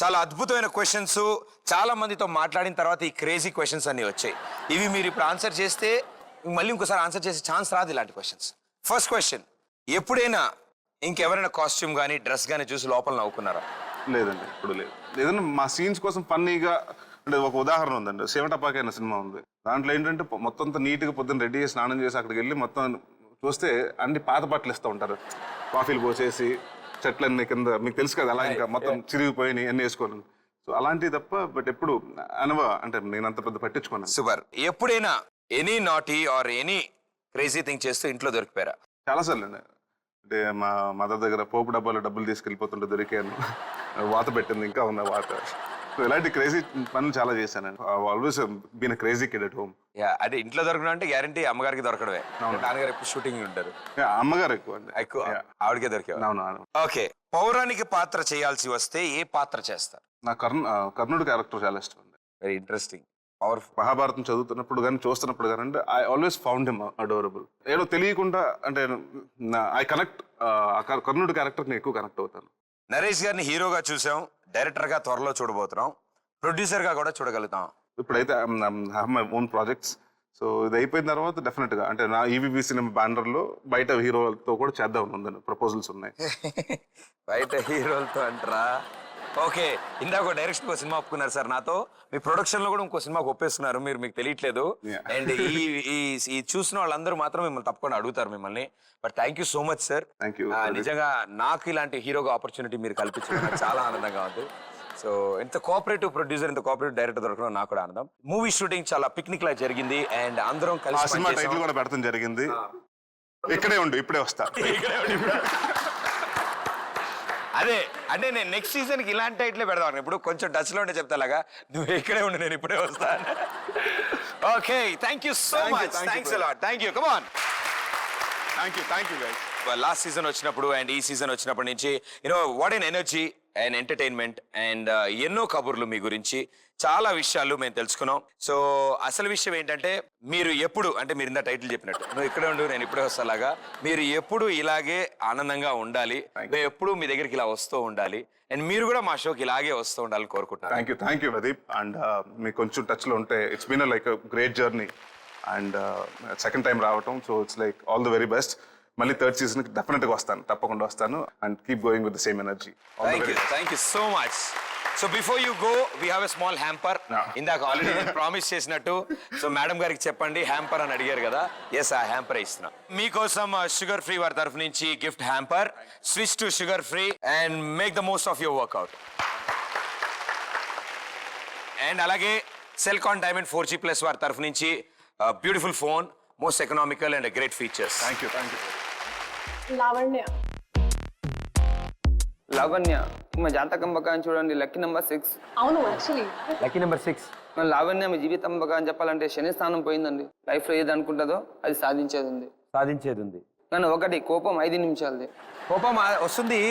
చాలా అద్భుతమైన క్వశ్చన్స్, చాలా మందితో మాట్లాడిన తర్వాత ఈ క్రేజీ క్వశ్చన్స్ అన్ని వచ్చాయి. ఇవి మీరు ఇప్పుడు ఆన్సర్ చేస్తే మళ్ళీ ఇంకోసారి ఆన్సర్ చేసే ఛాన్స్ రాదు ఇలాంటి క్వశ్చన్స్. ఫస్ట్ క్వశ్చన్, ఎప్పుడైనా ఇంకెవరైనా కాస్ట్యూమ్ కానీ డ్రెస్ కానీ చూసి లోపల నవ్వుకున్నారా? లేదండి, ఇప్పుడు లేదు. ఏదైనా మా సీన్స్ కోసం ఫన్నీగా అంటే ఒక ఉదాహరణ ఉందండి, శివటపాకి అనే సినిమా ఉంది. దాంట్లో ఏంటంటే మొత్తం అంతా నీట్గా పొద్దున్న రెడీ చేసి స్నానం చేసి అక్కడికి వెళ్ళి మొత్తం చూస్తే అన్ని పాత బట్టలు ఇస్తూ ఉంటారు, కాఫీలు పోసేసి చెట్లన్నీ కింద, మీకు తెలుసు కదా అలా ఇంకా మొత్తం చిరిగిపోయి అన్ని వేసుకోవాలి. సో అలాంటివి తప్ప బట్ ఎప్పుడు అంటే నేను అంత పెద్ద పట్టించుకున్నాను. సూపర్. ఎప్పుడైనా any naughty or any crazy thing చేస్తూ ఇంట్లో దొరికిపోయారా? చాలాసార్లు అండి. అంటే మా మదర్ దగ్గర పోపు డబ్బాలో డబ్బులు తీసుకెళ్ళిపోతుంటే దొరికాను, వాత పెట్టింది ఇంకా ఉన్న వాత. సో ఇలాంటి క్రేజీ పనులు చాలా చేశాను. Always been crazy kid at home. అంటే ఇంట్లో దొరకడం అంటే గ్యారంటీ అమ్మగారికి దొరకడమే. నాన్నగారు ఎప్పుడు షూటింగ్ ఉంటారు. అమ్మగారు ఎక్కువ అండి, ఎక్కువ ఆవిడకే దొరికేవారు. అవును. ఓకే, పౌరాణిక పాత్ర చేయాల్సి వస్తే ఏ పాత్ర చేస్తారు? నా కర్ణుడి క్యారెక్టర్ చాలా ఇష్టం అండి. Very interesting, powerful. మహాభారతం చదువుతున్నప్పుడు కానీ చూస్తున్నప్పుడు కానీ అంటే I always found him adorable. ఏదో తెలియకుండా అంటే ఐ కనెక్ట్, కర్ణుడి క్యారెక్టర్ నేను ఎక్కువ కనెక్ట్ అవుతాను. నరేష్ గారిని హీరోగా చూసాం, డైరెక్టర్ గా త్వరలో చూడబోతున్నాం, ప్రొడ్యూసర్ గా కూడా చూడగలుగుతాం. ఇప్పుడైతే మై ఓన్ ప్రాజెక్ట్స్. సో ఇది అయిపోయిన తర్వాత డెఫినెట్ గా అంటే నా ఈవీబీ సినిమా బ్యానర్ లో బయట హీరోలతో కూడా చేద్దాం ఉందని ప్రపోజల్స్ ఉన్నాయి. బయట హీరోలతో అంటారా? ఓకే, ఇందాక డైరెక్షన్ ఒక సినిమా ఒప్పుకున్నారు సార్ నాతో. మీ ప్రొడక్షన్ లో కూడా ఇంకో సినిమాకి ఒప్పేస్తున్నారు, మీకు తెలియట్లేదు. అండ్ ఈ చూసిన వాళ్ళందరూ మాత్రం మిమ్మల్ని తప్పకుండా అడుగుతారు మిమ్మల్ని. But thank you so much sir. నిజంగా నాకు ఇలాంటి హీరోగా ఆపర్చునిటీ మీరు కల్పించడం చాలా ఆనందంగా ఉంది. సో ఇంత కోఆపరేటివ్ ప్రొడ్యూసర్, ఇంత కోఆపరేటివ్ డైరెక్టర్ దొరకడం నాకు కూడా ఆనందం. మూవీ షూటింగ్ చాలా పిక్నిక్ లా జరిగింది అండ్ అందరం కలిసి సినిమా టైటిల్ కూడా పెడతాం జరిగింది. ఇక్కడే ఉండు, ఇప్పుడే వస్తా. అదే అంటే నేను నెక్స్ట్ సీజన్ కి ఇలాంటి టైటిల్ పెడదాం. ఇప్పుడు కొంచెం టచ్ లో ఉంటే చెప్తా లాగా, నువ్వు ఇక్కడే ఉండు నేను ఇప్పుడే వస్తాను. Okay, thank you so much. Thanks a lot. Thank you. Come on. Thank you guys. Last season వచ్చినప్పుడు అండ్ ఈ సీజన్ వచ్చినప్పటి నుంచి what N energy and entertainment and ఎన్నో కబుర్లు మీ గురించి, చాలా విషయాలు మేము తెలుసుకున్నాం. సో అసలు విషయం ఏంటంటే మీరు ఎప్పుడు అంటే మీరు ఇంత టైటిల్ చెప్పినట్టు నువ్వు ఇక్కడే ఉండు నేను ఇప్పుడే వస్తాలాగా, మీరు ఎప్పుడు ఇలాగే ఆనందంగా ఉండాలి, మేము ఎప్పుడు మీ దగ్గరికి ఇలా వస్తూ ఉండాలి అండ్ మీరు కూడా మా షోకి ఇలాగే వస్తూ ఉండాలని కోరుకుంటున్నాను. Thank you Pradeep. అండ్ మీకు కొంచెం టచ్ లో ఉంటే it's been like great journey and second time రావటం. So it's like all the very best. మళ్ళీ థర్డ్ సీజన్ కి డెఫినెట్ గా వస్తాను, తప్పకుండా వస్తాను. And keep going with the same energy. Thank you so much. So before you go we have a small hamper. ఇందాక already promise చేసినట్టు so madam గారికి చెప్పండి హ్యాంపర్ అని అడిగారు కదా. ఎస్, ఆ హ్యాంపర్ ఇస్తున్నా మీకోసం. షుగర్ ఫ్రీ వారి తరఫు నుంచి gift hamper. Switch to sugar free and make the most of your workout. And అలాగే సెల్కాన్ డైమండ్ 4G+ వారి తరఫు నుంచి beautiful phone, most economical and great features. Thank you. Lavanya మా జాతకం ప్రకారం చూడండి, లక్కీ నెంబర్ 6. అవును, యాక్చువల్లీ లక్కీ నెంబర్ 6. మన లావణ్య మీ జీవితం ప్రకారం చెప్పాలంటే శని స్థానం పోయిందండి. లైఫ్ లో ఏది అనుకుంటుందో అది సాధించేది ఉంది. కానీ ఒకటి, కోపం 5 నిమిషాలది. కోపం వస్తుంది,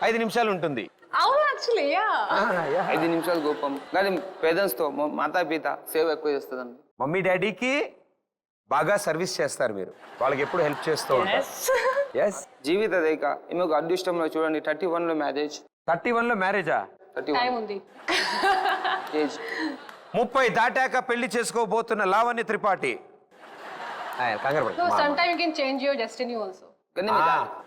5 నిమిషాలు ఉంటుంది. అవును యాక్చువల్లీ 5 నిమిషాలు కోపం. కానీ పేరెంట్స్ తో మాతాపిత సేవ ఎక్కువ చేస్తుందండి. మమ్మీ డాడీకి బాగా సర్వీస్ చేస్తారు మీరు, వాళ్ళకి ఎప్పుడు హెల్ప్ చేస్తూ ఉంటారు. ఎస్. జీవిత రేఖ ఈమెకు అదృష్టంలో చూడండి 31 లో మ్యారేజ్. 31 లో మ్యారేజా? 31 ఉంది. ఏజ్ 30 దాటాక పెళ్లి చేసుకోబోతున్న Lavanya Tripathi. So sometime you can change your destiny also. కానీ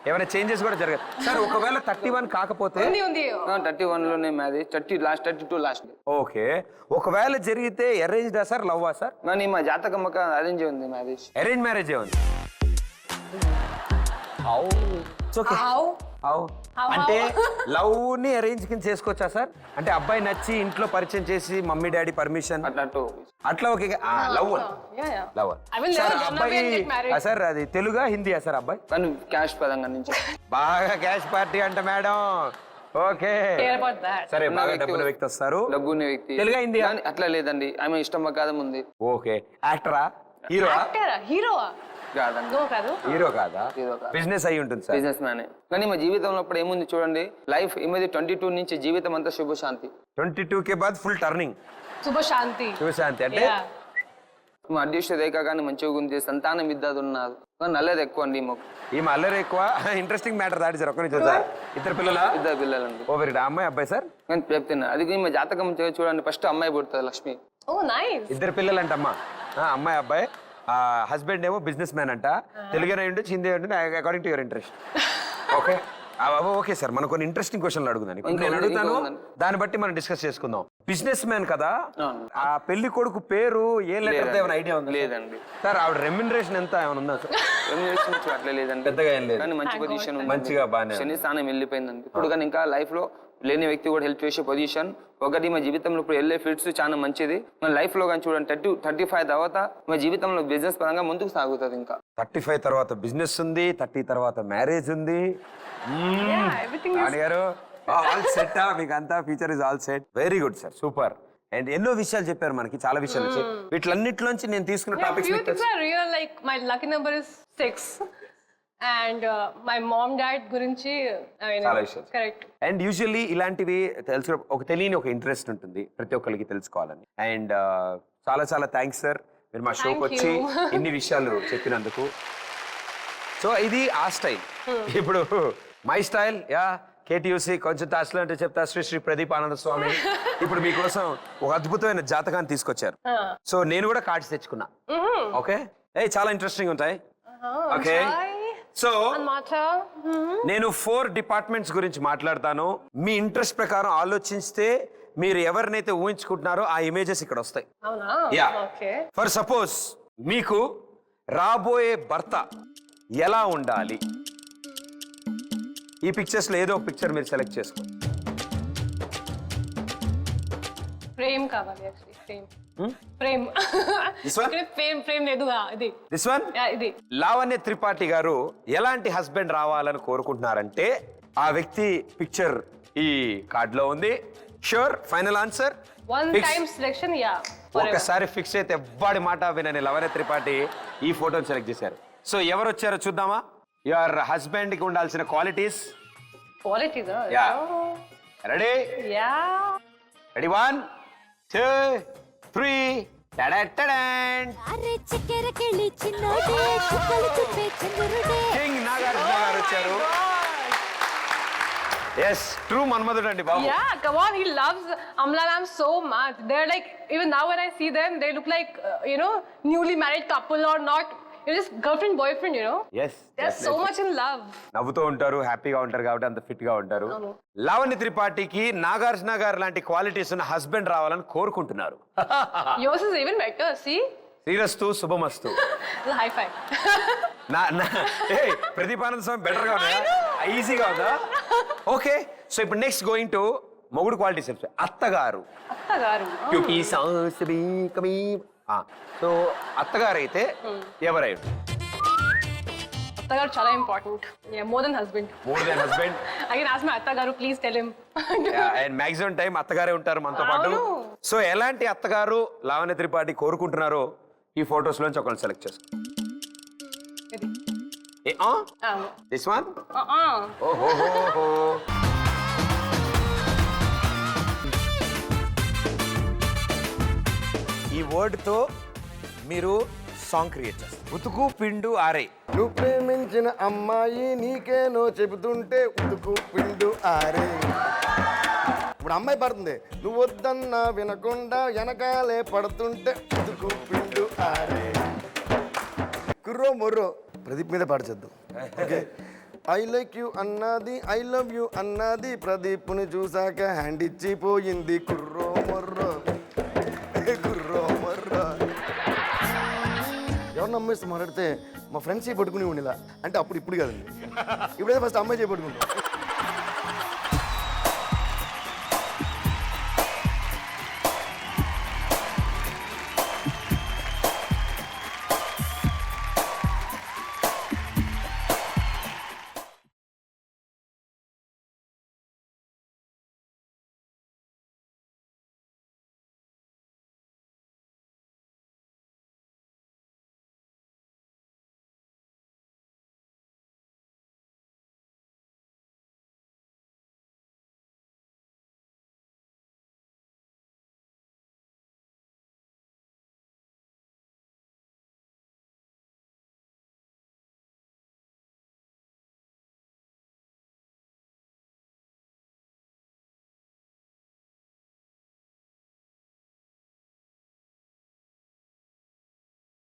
ఏమైనా చేంజెస్ కూడా జరగదు సార్. ఒకవేళ 31 కాకపోతే? ఉంది 31 లోనే మ్యారేజ్, 32 లాస్ట్. ఓకే, ఒకవేళ జరిగితే అరేంజ్డా సార్, లవ్వా సార్? కానీ మా జాతకం ప్రకారం అరేంజ్ ఉంది మ్యారేజ్. అరేంజ్ మ్యారేజ్ ఉంది. అంటే లవ్ ని అరేంజ్ కింద చేసుకోవచ్చా సార్? అంటే అబ్బాయి నచ్చి ఇంట్లో పరిచయం చేసి మమ్మీ డాడీ పర్మిషన్ అట్లా ఓకే. Love love sir. అబ్బాయి సార్ అది తెలుగా హిందీయా సార్ అబ్బాయి? కానీ క్యాష్ పరంగా నుంచి బాగా క్యాష్ పార్టీ అంట మేడం. ఓకే సరే, బాగా డబ్బుల వ్యక్తి వస్తారు. డబ్బున్న వ్యక్తి తెలుగా హిందీయా? అట్లా లేదండి, ఆమె ఇష్టం ప్రకారం ఉంది. ఓకే, యాక్టరా? హీరోవా? హీరో కాదా? బిజినెస్ అయి ఉంటుంది సార్. Business man. కానీ మా జీవితంలో ఇప్పుడు ఏముంది చూడండి, లైఫ్ ఏమైంది 22 నుంచి జీవితం అంతా శుభశాంతి. 22 కే బాద్ ఫుల్ టర్నింగ్. శుభశాంతి అంటే మా అదృష్ట రేఖ కానీ మంచిగా ఉంది, సంతానం ఇద్దరు ఉన్నారు, కానీ నల్లది ఎక్కువ అండి మాకు. ఈమె అల్లరి ఎక్కువ. ఇంట్రెస్టింగ్ మ్యాటర్ దాటి సార్ ఒక్క నుంచి సార్. ఇద్దరు పిల్లల? ఇద్దరు పిల్లలండి. ఓ వెరీ గుడ్. అమ్మాయి అబ్బాయి సార్? నేను చెప్తున్నా అది మా జాతకం చూడండి, ఫస్ట్ అమ్మాయి పుడుతుంది లక్ష్మి. Oh, nice. ఇద్దరు పిల్లలు అంట అమ్మ. అమ్మాయి అబ్బాయి. హస్బెండ్ ఏమో బిజినెస్ మ్యాన్ అంట. తెలుగు ఉండొచ్చు, హిందీ ఉంటుంది, according to your interest. Okay okay sir, మనం కొన్ని ఇంట్రెస్టింగ్ క్వశ్చన్లు అడుగుదాం. నేను అడుగుతాను, దాన్ని బట్టి మనం డిస్కస్ చేసుకుందాం. బిజినెస్ మ్యాన్ కదా, ఆ పెళ్లి కొడుకు పేరు ఏ లెటర్ ఏమైనా ఐడియా ఉంది? లేదండి సార్. ఆవిడ రెమ్యునరేషన్ ఎంత ఏమైనా ఉందా సార్? రెమ్యునరేషన్ అట్లా లేదండి, పెద్దగా ఏం లేదు, కానీ మంచి పొజిషన్ ఉంది, మంచిగా బాగానే. శని స్థానం వెళ్ళిపోయిందండి ఇప్పుడు, కానీ ఇంకా లైఫ్ లో లేని వ్యక్తి కూడా హెల్ప్ చేసే పొజిషన్. ఒకటి మా జీవితంలో ఇప్పుడు వెళ్ళే ఫీల్డ్స్ చాలా మంచిది. మన లైఫ్ లో కానీ చూడండి 35 తర్వాత మా జీవితంలో బిజినెస్ పరంగా ముందుకు సాగుతుంది. ఇంకా 35 తర్వాత బిజినెస్ ఉంది, 30 తర్వాత మ్యారేజ్ ఉంది. everything గారు ఆల్ సెట్. మీకు అంతా future is all set. Very good sir, super. And ఎన్నో విషయాలు చెప్పారు మనకి, చాలా విషయాలు వచ్చాయి. వీటిలన్నిటిలోంచి నేను తీసుకున్న Yeah, topics few things are real, like my lucky number is 6. And my mom, dad గురించి I mean, చాలా విషయాలు. correct. అండ్ యూజువల్లీ ఇలాంటివి తెలుసు, ఒక తెలియని ఒక ఇంట్రెస్ట్ ఉంటుంది ప్రతి ఒక్కరికి తెలుసుకోవాలని. అండ్ చాలా చాలా థ్యాంక్స్ సార్, మీరు మా షోకి వచ్చి ఇన్ని విషయాలు చెప్పినందుకు. సో ఇది ఆ స్టైల్. ఇప్పుడు మై స్టైల్, యా కేటీయూసీ కొంచెం తాస్లో అంటే చెప్తా. శ్రీ శ్రీ ప్రదీప్ ఆనంద స్వామి ఇప్పుడు మీకోసం ఒక అద్భుతమైన జాతకాన్ని తీసుకొచ్చారు. సో నేను కూడా కార్డ్స్ తెచ్చుకున్నా. ఓకే, చాలా ఇంట్రెస్టింగ్ ఉంటాయి. ఓకే, సో నేను 4 డిపార్ట్మెంట్స్ గురించి మాట్లాడతాను. మీ ఇంట్రెస్ట్ ప్రకారం ఆలోచిస్తే మీరు ఎవరినైతే ఊహించుకుంటున్నారో ఆ ఇమేజెస్ ఇక్కడ వస్తాయి. యా, ఫర్ సపోజ్ మీకు రాబోయే భర్త ఎలా ఉండాలి, ఈ పిక్చర్స్ లో ఏదో ఒక పిక్చర్ మీరు సెలెక్ట్ చేసుకోండి. ప్రేమ్ కావాలి, actually frame. This one? Frame లేదు, ఇది దిస్ వన్. ఇది లావణ్య త్రిపాఠి గారు ఎలాంటి హస్బెండ్ రావాలని కోరుకుంటున్నారంటే ఆ వ్యక్తి పిక్చర్ ఈ కార్డ్ లో ఉంది. Sure, final answer, one time selection. Yeah, ఒక్కసారి ఫిక్స్ అయితే ఎవ్వడి మాట వినని లావణ్య త్రిపాఠి ఈ ఫోటోని సెలెక్ట్ చేశారు. సో ఎవరు వచ్చారో చూద్దామా? యువర్ హస్బెండ్ కి ఉండాల్సిన క్వాలిటీస్. క్వాలిటీగా? Yeah, ready? Yeah, ready, 1 2 3. King Nagarjuna గారు వచ్చారు. ఎస్, ట్రూ మన్మధుడు అండి బాబు. Yeah, come on, he loves Amla Ram so much. They're like, even now when I see them, they look like, newly married couple or not. You're just girlfriend, boyfriend, yes, They're so much in love. నవ్వుతూ ఉంటారు, హ్యాపీగా ఉంటారు కాబట్టి అంత fit గా ఉంటారు. లావణ్య త్రిపాఠికి నాగార్జున గారు లాంటి క్వాలిటీస్ ఉన్న హస్బెండ్ రావాలని కోరుకుంటున్నారు. Yours is even better, see? శ్రీరస్తు శుభమస్తు. High five. Pradeepananda Swami better గా ఉందా, ఈజీగా ఉందా? ఓకే, సో ఇప్పుడు నెక్స్ట్ గోయింగ్ టు మొగుడు క్వాలిటీస్. అత్తగారు. అత్తగారు. సో అత్తగారు అయితే ఎవరై? అత్తగారు చాలా important. More than husband. More than husband. I can ask my అత్తగారు, please tell him. And maximum time అత్తగారే ఉంటారు మనతో పాటు. సో ఎలాంటి అత్తగారు లావణ్య త్రిపాఠి కోరుకుంటున్నారో ఈ ఫొటోస్ లోంచి ఒకరిని సెలెక్ట్ చేసుకో. This one. ఓహో, ఈ వర్డ్ తో మీరు సాంగ్ క్రియేట్ చేస్తారు. ఉతుకు పిండు ఆరే. నువ్వు ప్రేమించిన అమ్మాయి నీకేనో చెబుతుంటే ఉతుకు పిండు ఆరే. ఇప్పుడు అమ్మాయి పడుతుంది, నువ్వు వద్దన్నా వినకుండా వెనకాలే పడుతుంటే ఉతుకు పిండు ఆరే. కుర్రో మొర్రో ప్రదీప్ మీద పాడచేద్దాం. ఓకే, ఐ లైక్ యూ అన్నది, ఐ లవ్ యూ అన్నది, ప్రదీప్ని చూసాక హ్యాండ్ ఇచ్చిపోయింది. కుర్రో మొర్రో కుర్రో మొర్రో. ఎవరిని అమ్మాయి మాట్లాడితే మా ఫ్రెండ్స్ పట్టుకుని ఉండిలా అంటే అప్పుడు ఇప్పుడు కదండి, ఇప్పుడైతే ఫస్ట్ అమ్మాయి చేపట్టుకుంటాం.